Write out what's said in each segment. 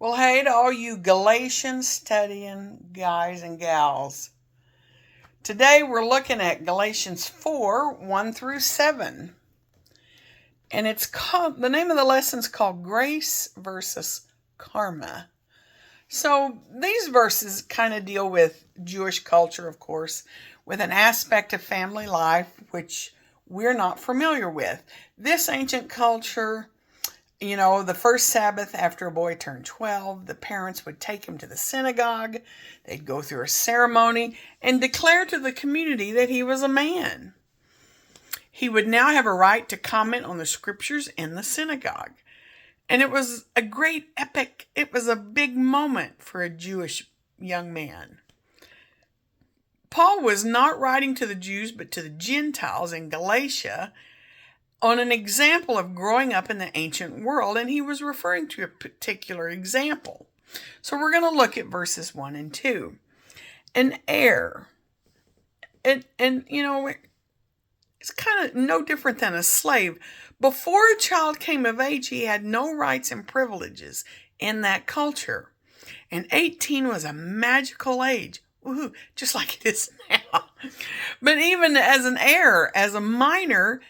Well, hey to all you Galatians studying guys and gals. Today we're looking at Galatians 4 1 through 7. And the name of the lesson is called Grace versus Karma. So these verses kind of deal with Jewish culture, of course, with an aspect of family life which we're not familiar with. This ancient culture, the first Sabbath after a boy turned 12, the parents would take him to the synagogue. They'd go through a ceremony and declare to the community that he was a man. He would now have a right to comment on the scriptures in the synagogue. And it was a great epic, it was a big moment for a Jewish young man. Paul was not writing to the Jews, but to the Gentiles in Galatia on an example of growing up in the ancient world, and he was referring to a particular example. So we're going to look at verses 1 and 2. An heir. And it's kind of no different than a slave. Before a child came of age, he had no rights and privileges in that culture. And 18 was a magical age. Woohoo, just like it is now. But even as an heir, as a minor,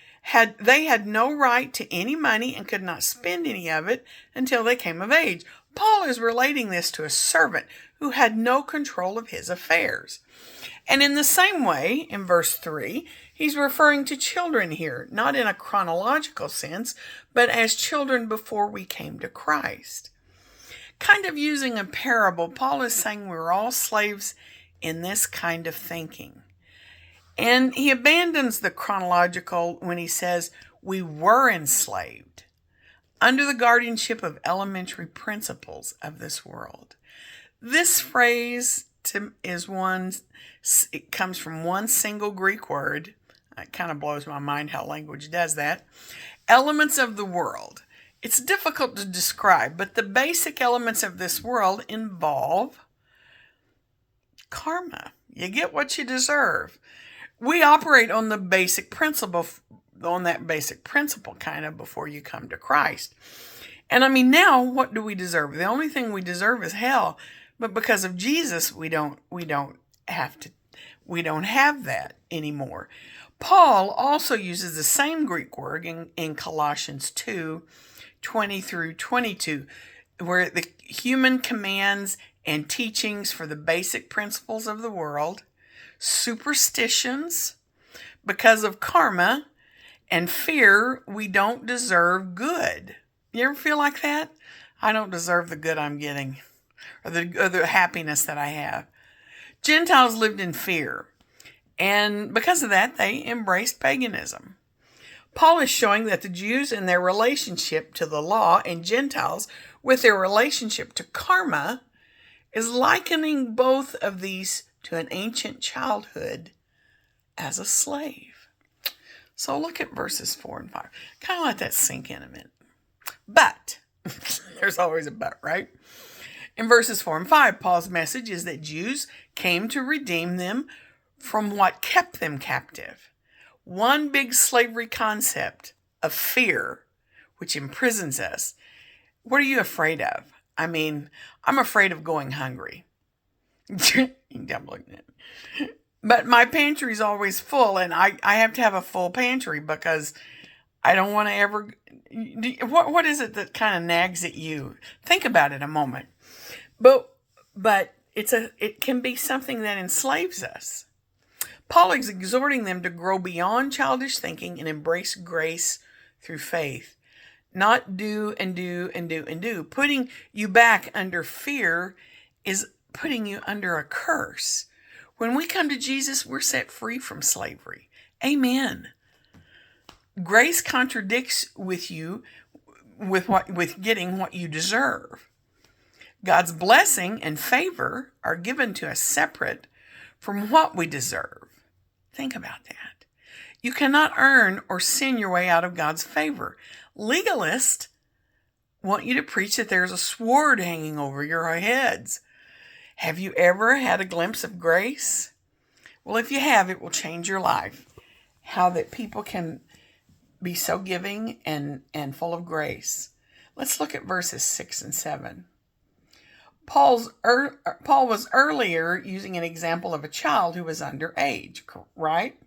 they had no right to any money and could not spend any of it until they came of age. Paul is relating this to a servant who had no control of his affairs. And in the same way, in verse 3, he's referring to children here, not in a chronological sense, but as children before we came to Christ. Kind of using a parable, Paul is saying we're all slaves in this kind of thinking. And he abandons the chronological when he says we were enslaved under the guardianship of elementary principles of this world. This phrase it comes from one single Greek word. It kind of blows my mind how language does that. Elements of the world. It's difficult to describe, but the basic elements of this world involve karma. You get what you deserve. We operate on that basic principle kind of before you come to Christ. And now, what do we deserve? The only thing we deserve is hell. But because of Jesus, we don't have that anymore. Paul also uses the same Greek word in Colossians 2, 20 through 22, where the human commands and teachings for the basic principles of the world, superstitions, because of karma, and fear, we don't deserve good. You ever feel like that? I don't deserve the good I'm getting, or the happiness that I have. Gentiles lived in fear, and because of that, they embraced paganism. Paul is showing that the Jews in their relationship to the law and Gentiles with their relationship to karma is likening both of these to an ancient childhood as a slave. So look at verses 4 and 5. Kind of let that sink in a minute. But, there's always a but, right? In verses 4 and 5, Paul's message is that Jews came to redeem them from what kept them captive. One big slavery concept of fear, which imprisons us. What are you afraid of? I'm afraid of going hungry. But my pantry's always full, and I have to have a full pantry because I don't want to ever... What is it that kind of nags at you? Think about it a moment. But it can be something that enslaves us. Paul is exhorting them to grow beyond childish thinking and embrace grace through faith. Not do and do and do and do. Putting you back under fear is putting you under a curse. When we come to Jesus, we're set free from slavery. Amen. Grace contradicts with getting what you deserve. God's blessing and favor are given to us separate from what we deserve. Think about that. You cannot earn or sin your way out of God's favor. Legalists want you to preach that there's a sword hanging over your heads. Have you ever had a glimpse of grace? Well, if you have, it will change your life. How that people can be so giving and full of grace. Let's look at verses 6 and 7. Paul was earlier using an example of a child who was underage, right?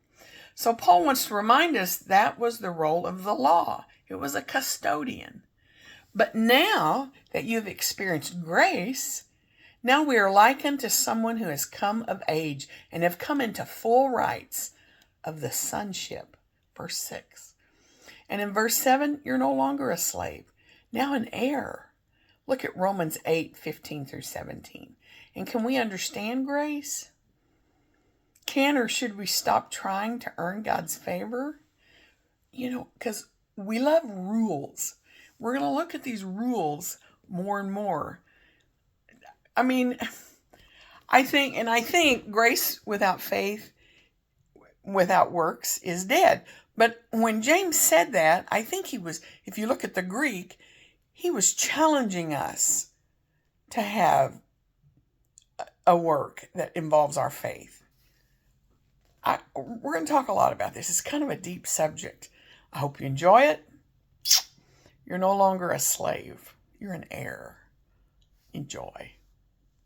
So Paul wants to remind us that was the role of the law. It was a custodian. But now that you've experienced grace, now we are likened to someone who has come of age and have come into full rights of the sonship. Verse 6. And in verse 7, you're no longer a slave, now an heir. Look at Romans 8:15 through 17. And can we understand grace? Can or should we stop trying to earn God's favor? Because we love rules. We're going to look at these rules more and more. I mean, I think grace without faith, without works, is dead. But when James said that, I think he was, if you look at the Greek, he was challenging us to have a work that involves our faith. We're going to talk a lot about this. It's kind of a deep subject. I hope you enjoy it. You're no longer a slave. You're an heir. Enjoy.